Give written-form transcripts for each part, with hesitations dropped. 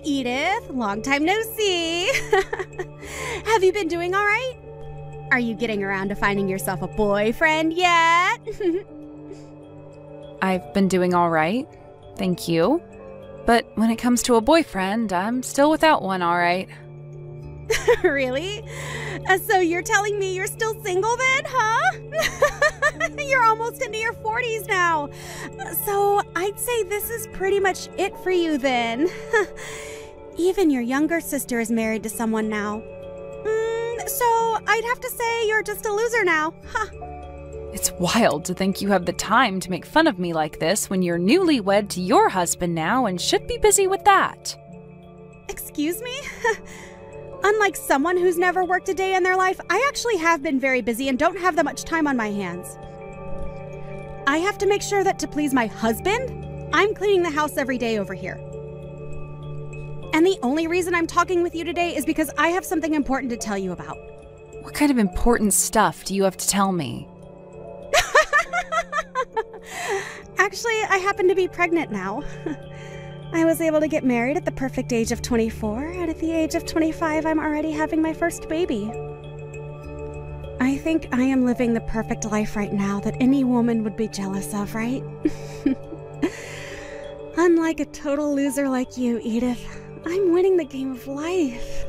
Edith. Long time no see. Have you been doing all right? Are you getting around to finding yourself a boyfriend yet? I've been doing all right, thank you. But when it comes to a boyfriend, I'm still without one, all right. Really? So you're telling me you're still single then, huh? You're almost into your 40s now. So I'd say this is pretty much it for you then. Even your younger sister is married to someone now. So I'd have to say you're just a loser now, huh? It's wild to think you have the time to make fun of me like this when you're newlywed to your husband now and should be busy with that. Excuse me? Unlike someone who's never worked a day in their life, I actually have been very busy and don't have that much time on my hands. I have to make sure that to please my husband, I'm cleaning the house every day over here. And the only reason I'm talking with you today is because I have something important to tell you about. What kind of important stuff do you have to tell me? Actually, I happen to be pregnant now. I was able to get married at the perfect age of 24, and at the age of 25, I'm already having my first baby. I think I am living the perfect life right now that any woman would be jealous of, right? Unlike a total loser like you, Edith, I'm winning the game of life.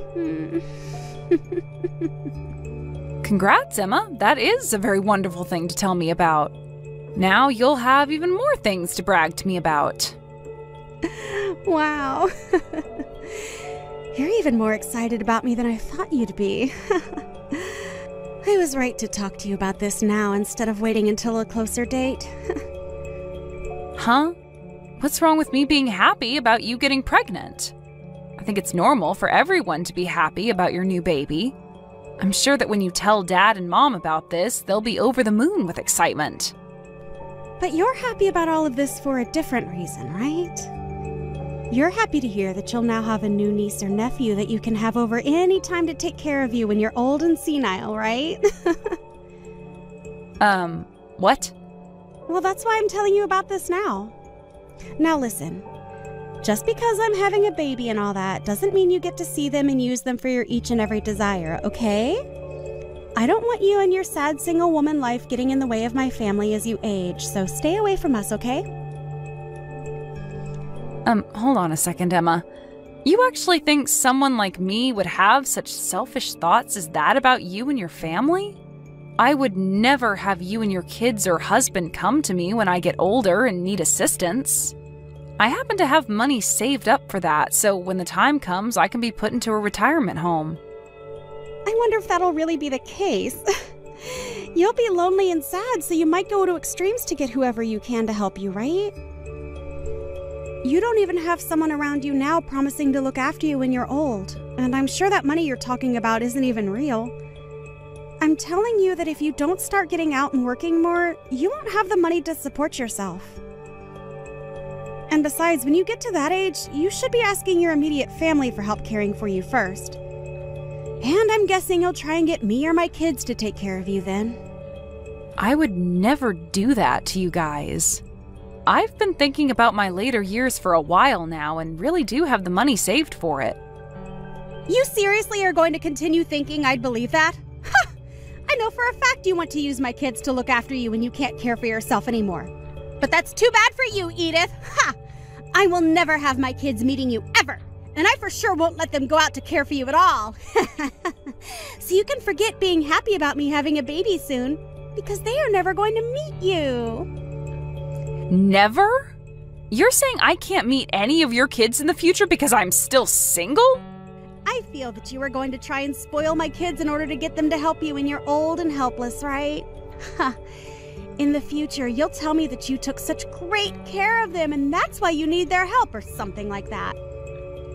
Congrats, Emma. That is a very wonderful thing to tell me about. Now you'll have even more things to brag to me about. Wow. You're even more excited about me than I thought you'd be. I was right to talk to you about this now instead of waiting until a closer date. Huh? What's wrong with me being happy about you getting pregnant? I think it's normal for everyone to be happy about your new baby. I'm sure that when you tell Dad and Mom about this, they'll be over the moon with excitement. But you're happy about all of this for a different reason, right? You're happy to hear that you'll now have a new niece or nephew that you can have over any time to take care of you when you're old and senile, right? What? Well, that's why I'm telling you about this now. Now listen, just because I'm having a baby and all that doesn't mean you get to see them and use them for your each and every desire, okay? I don't want you and your sad single woman life getting in the way of my family as you age, so stay away from us, okay? Hold on a second, Emma. You actually think someone like me would have such selfish thoughts as that about you and your family? I would never have you and your kids or husband come to me when I get older and need assistance. I happen to have money saved up for that, so when the time comes, I can be put into a retirement home. I wonder if that'll really be the case. You'll be lonely and sad, so you might go to extremes to get whoever you can to help you, right? You don't even have someone around you now promising to look after you when you're old, and I'm sure that money you're talking about isn't even real. I'm telling you that if you don't start getting out and working more, you won't have the money to support yourself. And besides, when you get to that age, you should be asking your immediate family for help caring for you first. And I'm guessing you'll try and get me or my kids to take care of you then. I would never do that to you guys. I've been thinking about my later years for a while now and really do have the money saved for it. You seriously are going to continue thinking I'd believe that? Ha! I know for a fact you want to use my kids to look after you when you can't care for yourself anymore. But that's too bad for you, Edith. Ha! I will never have my kids meeting you ever. And I for sure won't let them go out to care for you at all. So you can forget being happy about me having a baby soon, because they are never going to meet you. Never? You're saying I can't meet any of your kids in the future because I'm still single? I feel that you are going to try and spoil my kids in order to get them to help you when you're old and helpless, right? In the future, you'll tell me that you took such great care of them and that's why you need their help or something like that.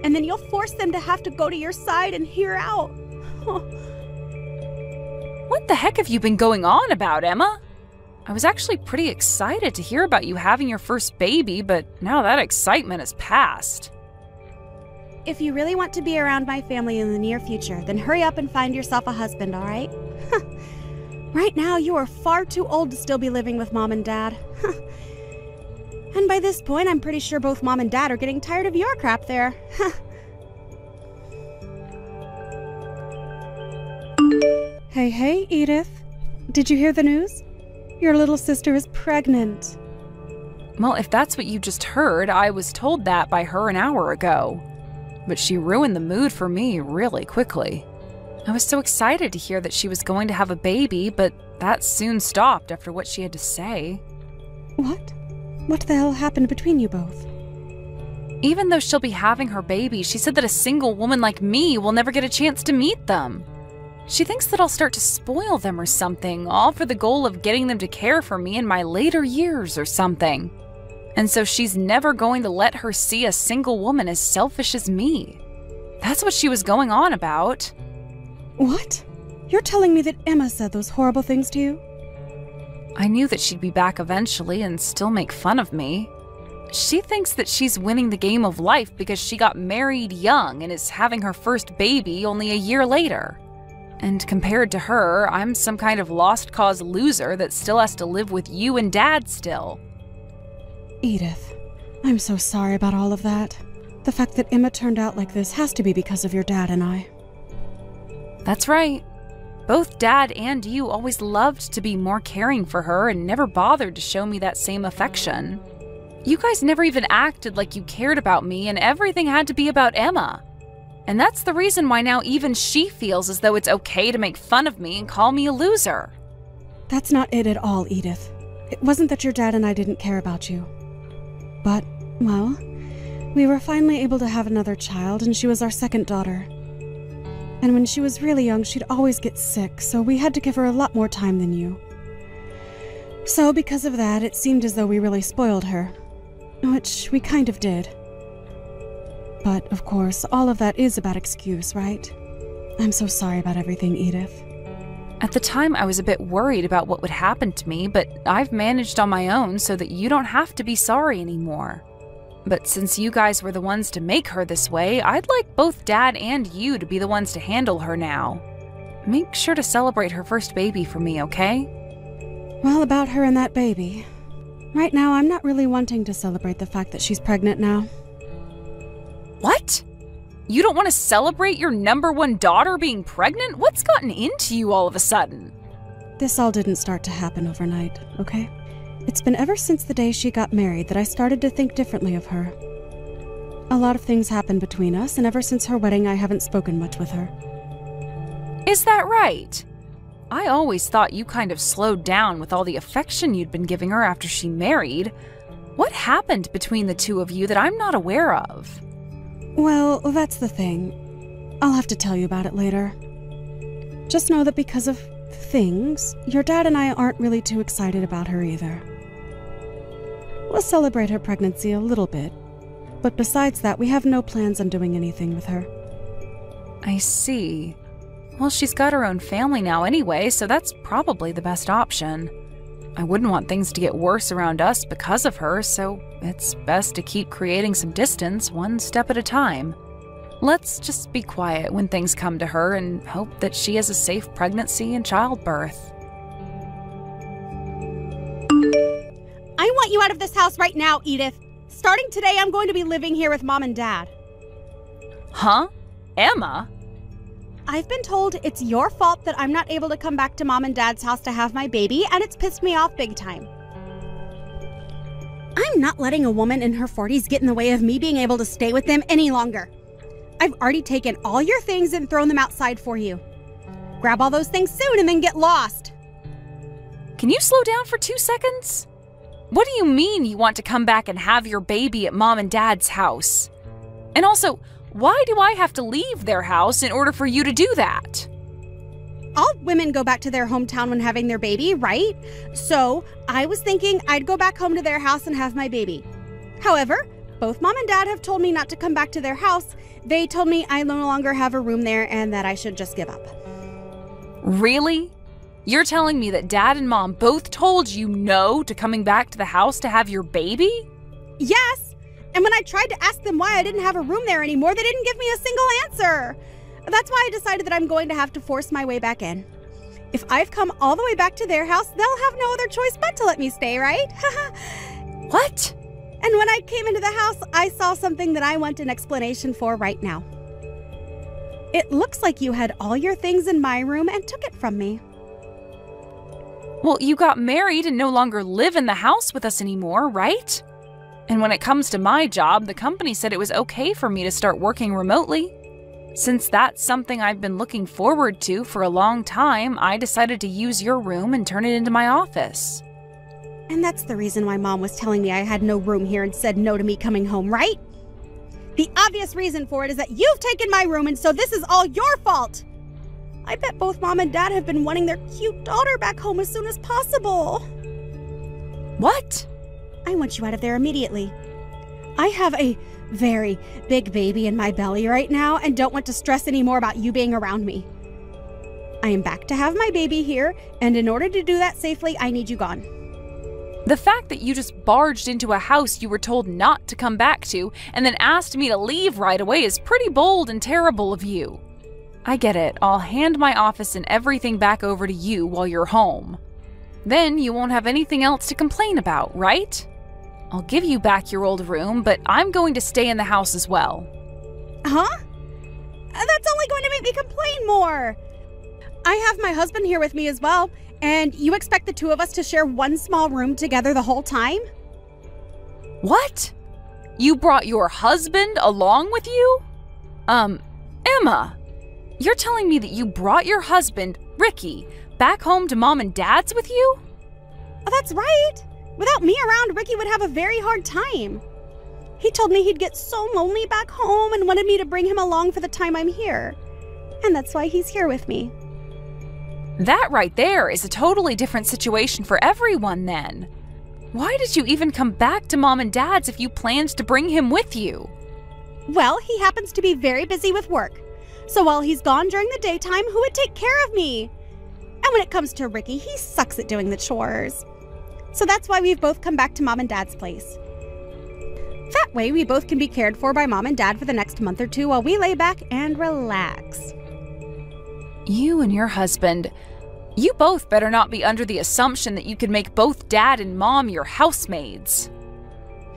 And then you'll force them to have to go to your side and hear out. What the heck have you been going on about, Emma? I was actually pretty excited to hear about you having your first baby, but now that excitement has passed. If you really want to be around my family in the near future, then hurry up and find yourself a husband, all right? Right now, you are far too old to still be living with Mom and Dad. And by this point, I'm pretty sure both Mom and Dad are getting tired of your crap there. Hey, Edith. Did you hear the news? Your little sister is pregnant. Well, if that's what you just heard, I was told that by her an hour ago. But she ruined the mood for me really quickly. I was so excited to hear that she was going to have a baby, but that soon stopped after what she had to say. What? What the hell happened between you both? Even though she'll be having her baby, she said that a single woman like me will never get a chance to meet them. She thinks that I'll start to spoil them or something, all for the goal of getting them to care for me in my later years or something. And so she's never going to let her see a single woman as selfish as me. That's what she was going on about. What? You're telling me that Emma said those horrible things to you? I knew that she'd be back eventually and still make fun of me. She thinks that she's winning the game of life because she got married young and is having her first baby only a year later. And compared to her, I'm some kind of lost cause loser that still has to live with you and Dad still. Edith, I'm so sorry about all of that. The fact that Emma turned out like this has to be because of your dad and I. That's right. Both Dad and you always loved to be more caring for her and never bothered to show me that same affection. You guys never even acted like you cared about me, and everything had to be about Emma. And that's the reason why now even she feels as though it's okay to make fun of me and call me a loser. That's not it at all, Edith. It wasn't that your dad and I didn't care about you. But, well, we were finally able to have another child, and she was our second daughter. And when she was really young, she'd always get sick, so we had to give her a lot more time than you. So because of that, it seemed as though we really spoiled her. Which we kind of did. But, of course, all of that is a bad excuse, right? I'm so sorry about everything, Edith. At the time, I was a bit worried about what would happen to me, but I've managed on my own so that you don't have to be sorry anymore. But since you guys were the ones to make her this way, I'd like both Dad and you to be the ones to handle her now. Make sure to celebrate her first baby for me, okay? Well, about her and that baby. Right now, I'm not really wanting to celebrate the fact that she's pregnant now. What? You don't want to celebrate your #1 daughter being pregnant? What's gotten into you all of a sudden? This all didn't start to happen overnight, okay? It's been ever since the day she got married that I started to think differently of her. A lot of things happened between us, and ever since her wedding, I haven't spoken much with her. Is that right? I always thought you kind of slowed down with all the affection you'd been giving her after she married. What happened between the two of you that I'm not aware of? Well, that's the thing. I'll have to tell you about it later. Just know that because of things, your dad and I aren't really too excited about her either. We'll celebrate her pregnancy a little bit, but besides that, we have no plans on doing anything with her. I see. Well, she's got her own family now anyway, so that's probably the best option. I wouldn't want things to get worse around us because of her, so it's best to keep creating some distance one step at a time. Let's just be quiet when things come to her and hope that she has a safe pregnancy and childbirth. I want you out of this house right now, Edith. Starting today, I'm going to be living here with Mom and Dad. Huh? Emma? I've been told it's your fault that I'm not able to come back to Mom and Dad's house to have my baby, and it's pissed me off big time. I'm not letting a woman in her 40s get in the way of me being able to stay with them any longer. I've already taken all your things and thrown them outside for you. Grab all those things soon and then get lost. Can you slow down for 2 seconds? What do you mean you want to come back and have your baby at Mom and Dad's house? And also, why do I have to leave their house in order for you to do that? All women go back to their hometown when having their baby, right? So I was thinking I'd go back home to their house and have my baby. However, both Mom and Dad have told me not to come back to their house. They told me I no longer have a room there and that I should just give up. Really? You're telling me that Dad and Mom both told you no to coming back to the house to have your baby? Yes! And when I tried to ask them why I didn't have a room there anymore, they didn't give me a single answer. That's why I decided that I'm going to have to force my way back in. If I've come all the way back to their house, they'll have no other choice but to let me stay, right? What? And when I came into the house, I saw something that I want an explanation for right now. It looks like you had all your things in my room and took it from me. Well, you got married and no longer live in the house with us anymore, right? And when it comes to my job, the company said it was okay for me to start working remotely. Since that's something I've been looking forward to for a long time, I decided to use your room and turn it into my office. And that's the reason why Mom was telling me I had no room here and said no to me coming home, right? The obvious reason for it is that you've taken my room, and so this is all your fault. I bet both Mom and Dad have been wanting their cute daughter back home as soon as possible. What? I want you out of there immediately. I have a very big baby in my belly right now and don't want to stress anymore about you being around me. I am back to have my baby here, and in order to do that safely, I need you gone. The fact that you just barged into a house you were told not to come back to and then asked me to leave right away is pretty bold and terrible of you. I get it. I'll hand my office and everything back over to you while you're home. Then you won't have anything else to complain about, right? I'll give you back your old room, but I'm going to stay in the house as well. Huh? That's only going to make me complain more. I have my husband here with me as well, and you expect the two of us to share one small room together the whole time? What? You brought your husband along with you? Emma, you're telling me that you brought your husband, Ricky, back home to Mom and Dad's with you? Oh, that's right. Without me around, Ricky would have a very hard time. He told me he'd get so lonely back home and wanted me to bring him along for the time I'm here. And that's why he's here with me. That right there is a totally different situation for everyone then. Why did you even come back to Mom and Dad's if you planned to bring him with you? Well, he happens to be very busy with work. So while he's gone during the daytime, who would take care of me? And when it comes to Ricky, he sucks at doing the chores. So that's why we've both come back to Mom and Dad's place. That way, we both can be cared for by Mom and Dad for the next month or two while we lay back and relax. You and your husband, you both better not be under the assumption that you could make both Dad and Mom your housemaids.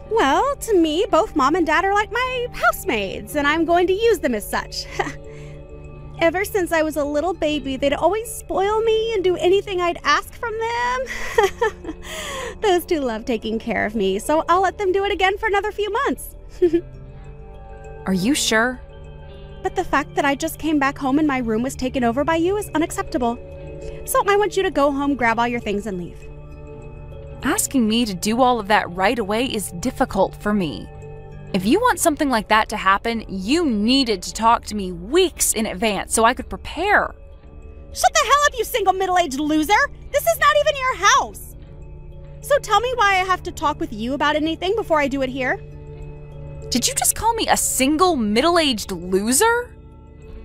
Well, to me, both Mom and Dad are like my housemaids, and I'm going to use them as such. Ever since I was a little baby, they'd always spoil me and do anything I'd ask from them. Those two love taking care of me, so I'll let them do it again for another few months. Are you sure? But the fact that I just came back home and my room was taken over by you is unacceptable. So I want you to go home, grab all your things, and leave. Asking me to do all of that right away is difficult for me. If you want something like that to happen, you needed to talk to me weeks in advance so I could prepare. Shut the hell up, you single middle-aged loser! This is not even your house! So tell me why I have to talk with you about anything before I do it here? Did you just call me a single middle-aged loser?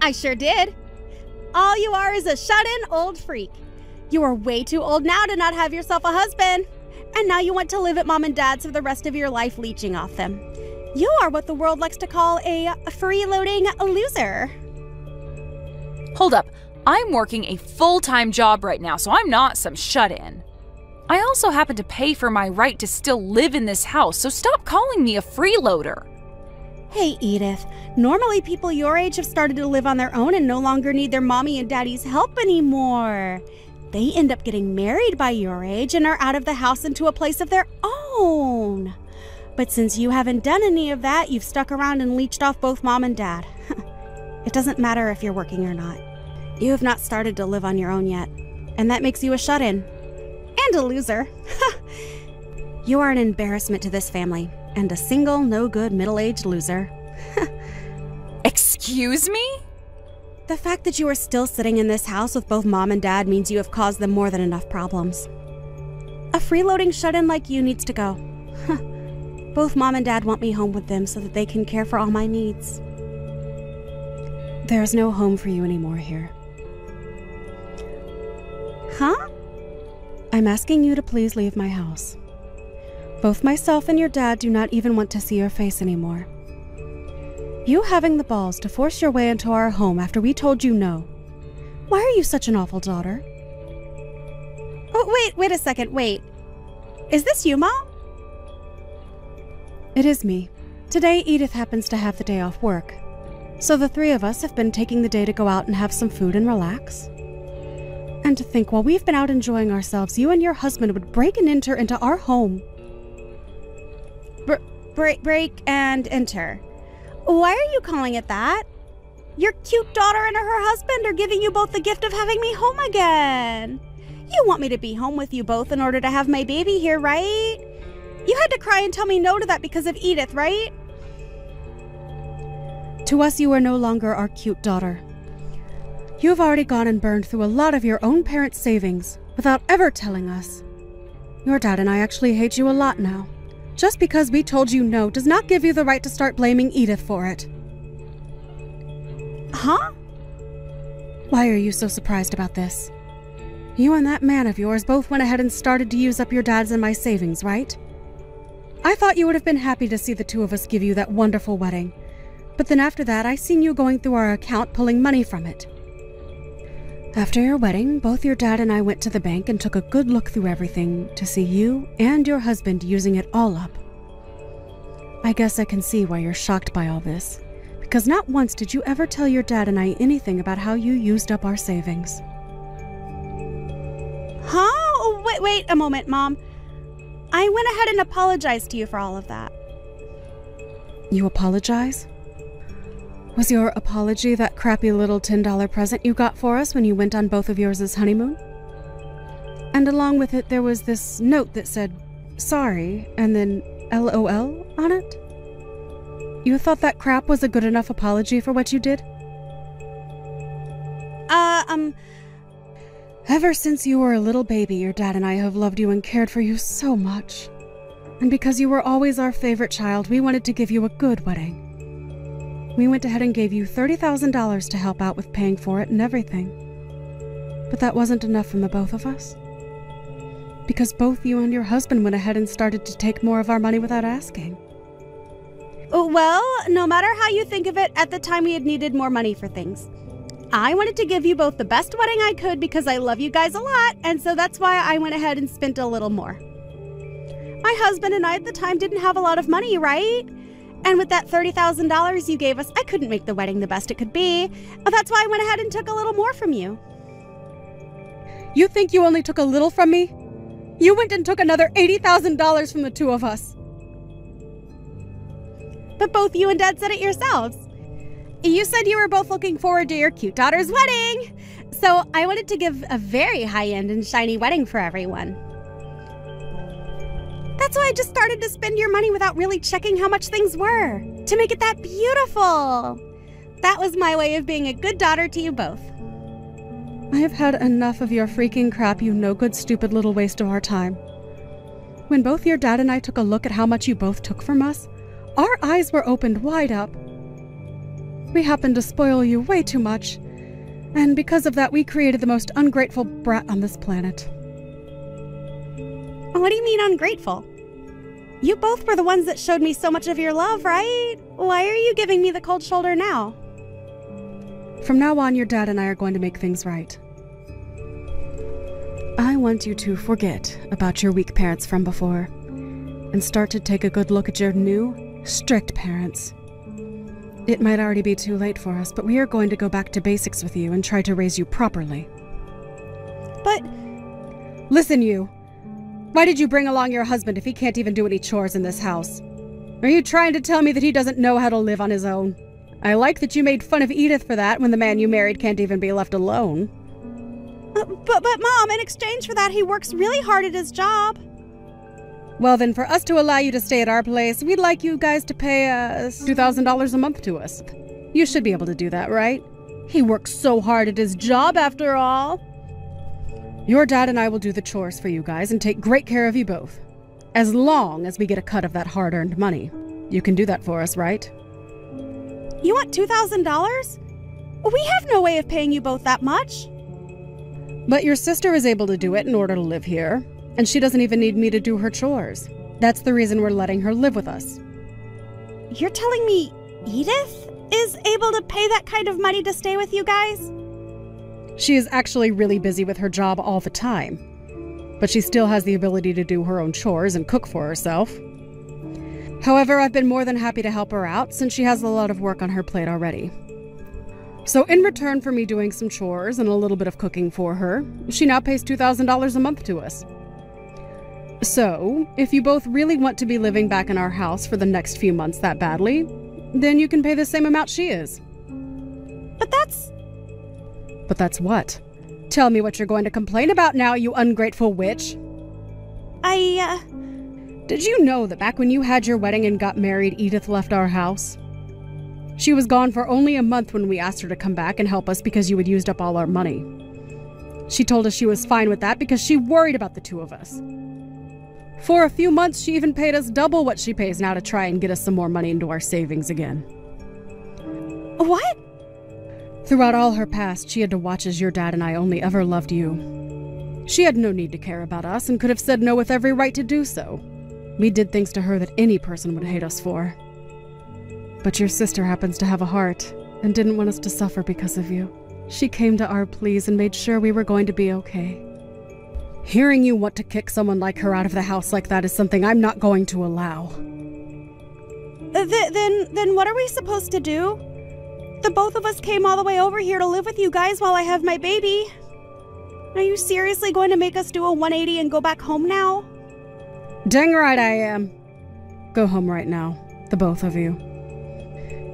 I sure did. All you are is a shut-in old freak. You are way too old now to not have yourself a husband. And now you want to live at Mom and Dad's for the rest of your life leeching off them. You are what the world likes to call a freeloading loser. Hold up. I'm working a full-time job right now, so I'm not some shut-in. I also happen to pay for my right to still live in this house, so stop calling me a freeloader. Hey, Edith. Normally people your age have started to live on their own and no longer need their mommy and daddy's help anymore. They end up getting married by your age and are out of the house into a place of their own. But since you haven't done any of that, you've stuck around and leeched off both Mom and Dad. It doesn't matter if you're working or not. You have not started to live on your own yet, and that makes you a shut-in. And a loser. You are an embarrassment to this family, and a single, no-good, middle-aged loser. Excuse me? The fact that you are still sitting in this house with both Mom and Dad means you have caused them more than enough problems. A freeloading shut-in like you needs to go. Both Mom and Dad want me home with them so that they can care for all my needs. There is no home for you anymore here. Huh? I'm asking you to please leave my house. Both myself and your dad do not even want to see your face anymore. You having the balls to force your way into our home after we told you no. Why are you such an awful daughter? Oh, wait a second, wait. Is this you, Mom? It is me. Today, Edith happens to have the day off work. So the three of us have been taking the day to go out and have some food and relax. And to think while we've been out enjoying ourselves, you and your husband would break and enter into our home. Break and enter. Why are you calling it that? Your cute daughter and her husband are giving you both the gift of having me home again. You want me to be home with you both in order to have my baby here, right? You had to cry and tell me no to that because of Edith, right? To us, you are no longer our cute daughter. You have already gone and burned through a lot of your own parents' savings without ever telling us. Your dad and I actually hate you a lot now. Just because we told you no does not give you the right to start blaming Edith for it. Huh? Why are you so surprised about this? You and that man of yours both went ahead and started to use up your dad's and my savings, right? I thought you would have been happy to see the two of us give you that wonderful wedding. But then after that, I seen you going through our account pulling money from it. After your wedding, both your dad and I went to the bank and took a good look through everything to see you and your husband using it all up. I guess I can see why you're shocked by all this, because not once did you ever tell your dad and I anything about how you used up our savings. Huh? Oh, wait a moment, Mom. I went ahead and apologized to you for all of that. You apologize? Was your apology that crappy little $10 present you got for us when you went on both of yours' honeymoon? And along with it, there was this note that said, sorry, and then LOL on it? You thought that crap was a good enough apology for what you did? Ever since you were a little baby, your dad and I have loved you and cared for you so much. And because you were always our favorite child, we wanted to give you a good wedding. We went ahead and gave you $30,000 to help out with paying for it and everything. But that wasn't enough from the both of us. Because both you and your husband went ahead and started to take more of our money without asking. Well, no matter how you think of it, at the time we had needed more money for things. I wanted to give you both the best wedding I could because I love you guys a lot, and so that's why I went ahead and spent a little more. My husband and I at the time didn't have a lot of money, right? And with that $30,000 you gave us, I couldn't make the wedding the best it could be. That's why I went ahead and took a little more from you. You think you only took a little from me? You went and took another $80,000 from the two of us. But both you and Dad said it yourselves. You said you were both looking forward to your cute daughter's wedding. So I wanted to give a very high-end and shiny wedding for everyone. That's why I just started to spend your money without really checking how much things were, to make it that beautiful. That was my way of being a good daughter to you both. I have had enough of your freaking crap, you no-good, stupid little waste of our time. When both your dad and I took a look at how much you both took from us, our eyes were opened wide up. We happened to spoil you way too much, and because of that, we created the most ungrateful brat on this planet. What do you mean ungrateful? You both were the ones that showed me so much of your love, right? Why are you giving me the cold shoulder now? From now on, your dad and I are going to make things right. I want you to forget about your weak parents from before and start to take a good look at your new, strict parents. It might already be too late for us, but we are going to go back to basics with you and try to raise you properly. But... Listen, you. Why did you bring along your husband if he can't even do any chores in this house? Are you trying to tell me that he doesn't know how to live on his own? I like that you made fun of Edith for that when the man you married can't even be left alone. But Mom, in exchange for that, he works really hard at his job. Well, then, for us to allow you to stay at our place, we'd like you guys to pay $2,000 a month to us. You should be able to do that, right? He works so hard at his job, after all. Your dad and I will do the chores for you guys and take great care of you both. As long as we get a cut of that hard-earned money. You can do that for us, right? You want $2,000? We have no way of paying you both that much. But your sister is able to do it in order to live here. And she doesn't even need me to do her chores. That's the reason we're letting her live with us. You're telling me Edith is able to pay that kind of money to stay with you guys? She is actually really busy with her job all the time. But she still has the ability to do her own chores and cook for herself. However, I've been more than happy to help her out since she has a lot of work on her plate already. So in return for me doing some chores and a little bit of cooking for her, she now pays $2,000 a month to us. So, if you both really want to be living back in our house for the next few months that badly, then you can pay the same amount she is. But that's... But that's what? Tell me what you're going to complain about now, you ungrateful witch. Did you know that back when you had your wedding and got married, Edith left our house? She was gone for only a month when we asked her to come back and help us because you had used up all our money. She told us she was fine with that because she worried about the two of us. For a few months, she even paid us double what she pays now to try and get us some more money into our savings again. What? Throughout all her past, she had to watch as your dad and I only ever loved you. She had no need to care about us and could have said no with every right to do so. We did things to her that any person would hate us for. But your sister happens to have a heart and didn't want us to suffer because of you. She came to our pleas and made sure we were going to be okay. Hearing you want to kick someone like her out of the house like that is something I'm not going to allow. Then what are we supposed to do? The both of us came all the way over here to live with you guys while I have my baby. Are you seriously going to make us do a 180 and go back home now? Dang right I am. Go home right now, the both of you.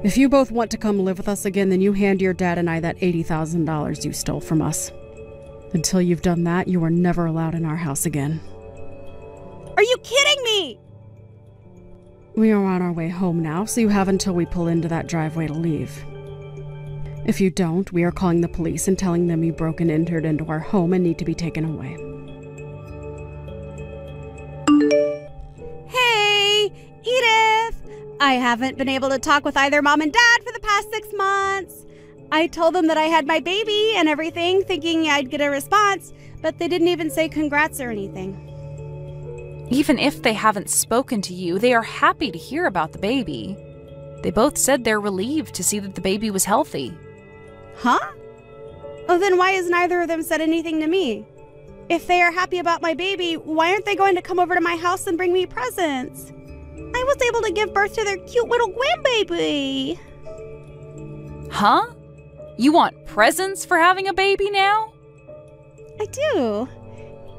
If you both want to come live with us again, then you hand your dad and I that $80,000 you stole from us. Until you've done that, you are never allowed in our house again. Are you kidding me? We are on our way home now, so you have until we pull into that driveway to leave. If you don't, we are calling the police and telling them you broke and entered into our home and need to be taken away. Hey, Edith! I haven't been able to talk with either Mom and Dad for the past 6 months. I told them that I had my baby and everything, thinking I'd get a response, but they didn't even say congrats or anything. Even if they haven't spoken to you, they are happy to hear about the baby. They both said they're relieved to see that the baby was healthy. Huh? Oh, then why has neither of them said anything to me? If they are happy about my baby, why aren't they going to come over to my house and bring me presents? I was able to give birth to their cute little grandbaby. Huh? You want presents for having a baby now? I do.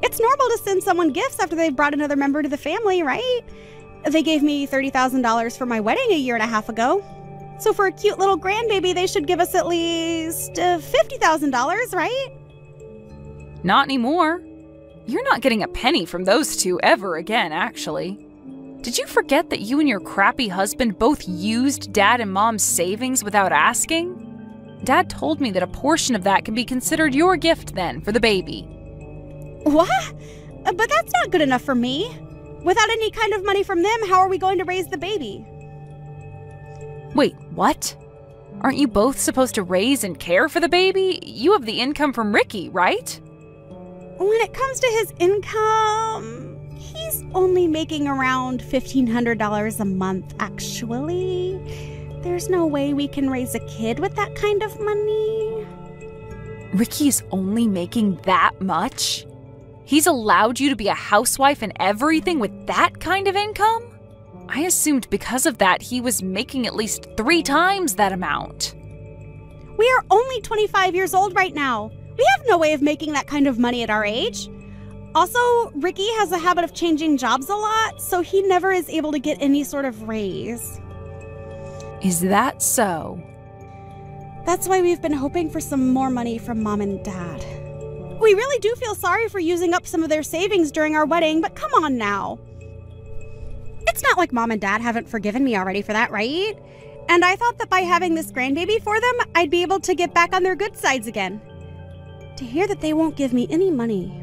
It's normal to send someone gifts after they've brought another member to the family, right? They gave me $30,000 for my wedding a year and a half ago. So for a cute little grandbaby, they should give us at least $50,000, right? Not anymore. You're not getting a penny from those two ever again, actually. Did you forget that you and your crappy husband both used Dad and Mom's savings without asking? Dad told me that a portion of that can be considered your gift then for the baby. What? But that's not good enough for me. Without any kind of money from them, how are we going to raise the baby? Wait, what? Aren't you both supposed to raise and care for the baby? You have the income from Ricky, right? When it comes to his income, he's only making around $1,500 a month, actually. There's no way we can raise a kid with that kind of money. Ricky's only making that much? He's allowed you to be a housewife and everything with that kind of income? I assumed because of that he was making at least 3 times that amount. We are only 25 years old right now. We have no way of making that kind of money at our age. Also, Ricky has a habit of changing jobs a lot, so he never is able to get any sort of raise. Is that so? That's why we've been hoping for some more money from Mom and Dad. We really do feel sorry for using up some of their savings during our wedding, but come on now. It's not like Mom and Dad haven't forgiven me already for that, right? And I thought that by having this grandbaby for them, I'd be able to get back on their good sides again. To hear that they won't give me any money.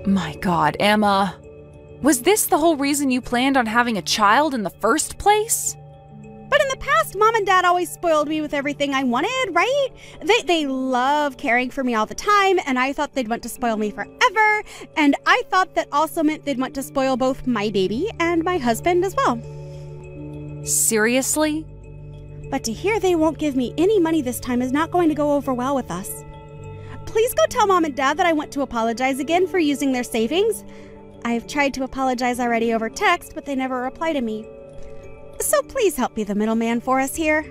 My God, Emma. Was this the whole reason you planned on having a child in the first place? But in the past, Mom and Dad always spoiled me with everything I wanted, right? They love caring for me all the time, and I thought they'd want to spoil me forever. And I thought that also meant they'd want to spoil both my baby and my husband as well. Seriously? But to hear they won't give me any money this time is not going to go over well with us. Please go tell Mom and Dad that I want to apologize again for using their savings. I've tried to apologize already over text, but they never reply to me. So please help be the middleman for us here.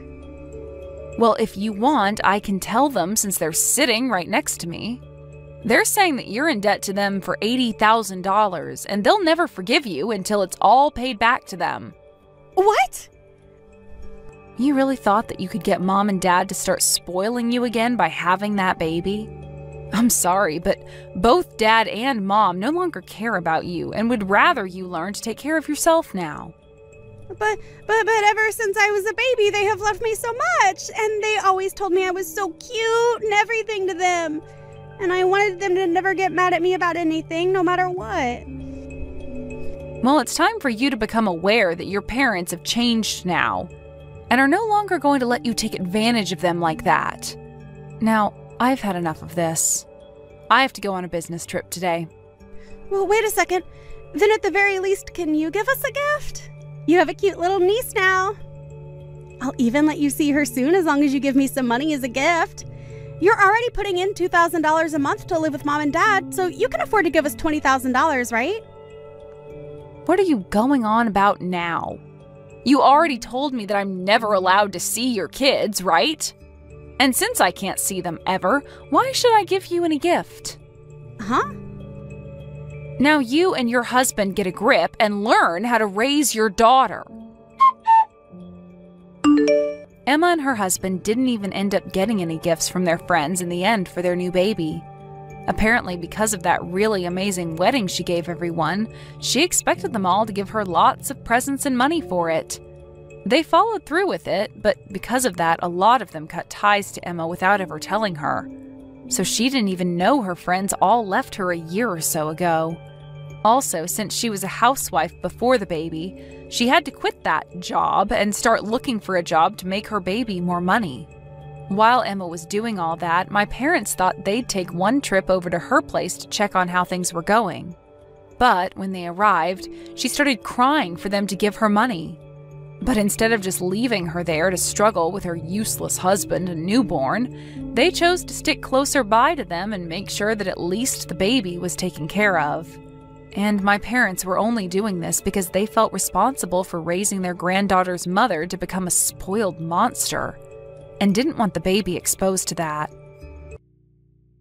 Well, if you want, I can tell them since they're sitting right next to me. They're saying that you're in debt to them for $80,000, and they'll never forgive you until it's all paid back to them. What? You really thought that you could get Mom and Dad to start spoiling you again by having that baby? I'm sorry, but both Dad and Mom no longer care about you and would rather you learn to take care of yourself now. But ever since I was a baby, they have loved me so much, and they always told me I was so cute and everything to them. And I wanted them to never get mad at me about anything, no matter what. Well, it's time for you to become aware that your parents have changed now and are no longer going to let you take advantage of them like that. Now, I've had enough of this. I have to go on a business trip today. Well, wait a second. Then at the very least, can you give us a gift? You have a cute little niece now. I'll even let you see her soon as long as you give me some money as a gift. You're already putting in $2,000 a month to live with Mom and Dad, so you can afford to give us $20,000, right? What are you going on about now? You already told me that I'm never allowed to see your kids, right? And since I can't see them ever, why should I give you any gift? Huh? Now you and your husband get a grip and learn how to raise your daughter. Emma and her husband didn't even end up getting any gifts from their friends in the end for their new baby. Apparently, because of that really amazing wedding she gave everyone, she expected them all to give her lots of presents and money for it. They followed through with it, but because of that, a lot of them cut ties to Emma without ever telling her. So she didn't even know her friends all left her a year or so ago. Also, since she was a housewife before the baby, she had to quit that job and start looking for a job to make her baby more money. While Emma was doing all that, my parents thought they'd take one trip over to her place to check on how things were going. But when they arrived, she started crying for them to give her money. But instead of just leaving her there to struggle with her useless husband and newborn, they chose to stick closer by to them and make sure that at least the baby was taken care of. And my parents were only doing this because they felt responsible for raising their granddaughter's mother to become a spoiled monster, and didn't want the baby exposed to that.